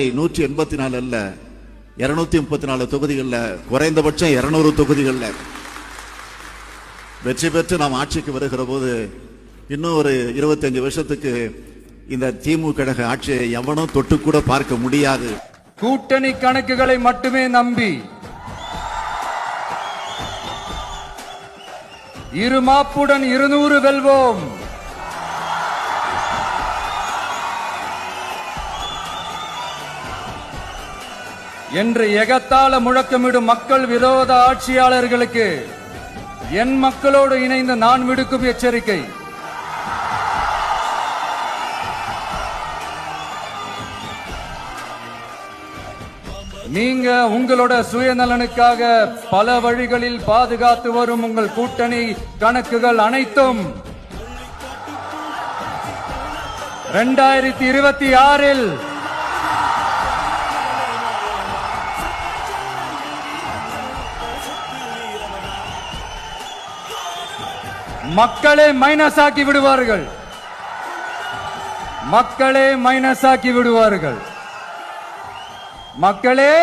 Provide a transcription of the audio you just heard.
184 அல்ல, 234 தொகுதிகளில், குறைந்தபட்சம் 200 தொகுதிகளில் வெற்றி பெற்று நாம் ஆட்சிக்கு வருகிற போது இன்னும் ஒரு 25 வருஷத்துக்கு இந்த திமுக கழக ஆட்சியை எவனும் தொட்டு கூட பார்க்க முடியாது. கூட்டணி கணக்குகளை மட்டுமே நம்பி இருமாப்புடன் 200 வெல்வோம். என்று எகத்தால முழக்கமிடும் மக்கள் விரோத ஆட்சியாளர்களுக்கு என் மக்களோடு இணைந்து நான் விடுக்கும் எச்சரிக்கை. நீங்க உங்களோட சுயநலனுக்காக பல வழிகளில் பாதுகாத்து வரும் உங்கள் கூட்டணி கணக்குகள் அனைத்தும் 2026 மக்களே மைனஸ் ஆக்கி விடுவார்கள். மக்களே மைனஸ் ஆக்கி விடுவார்கள். மக்களே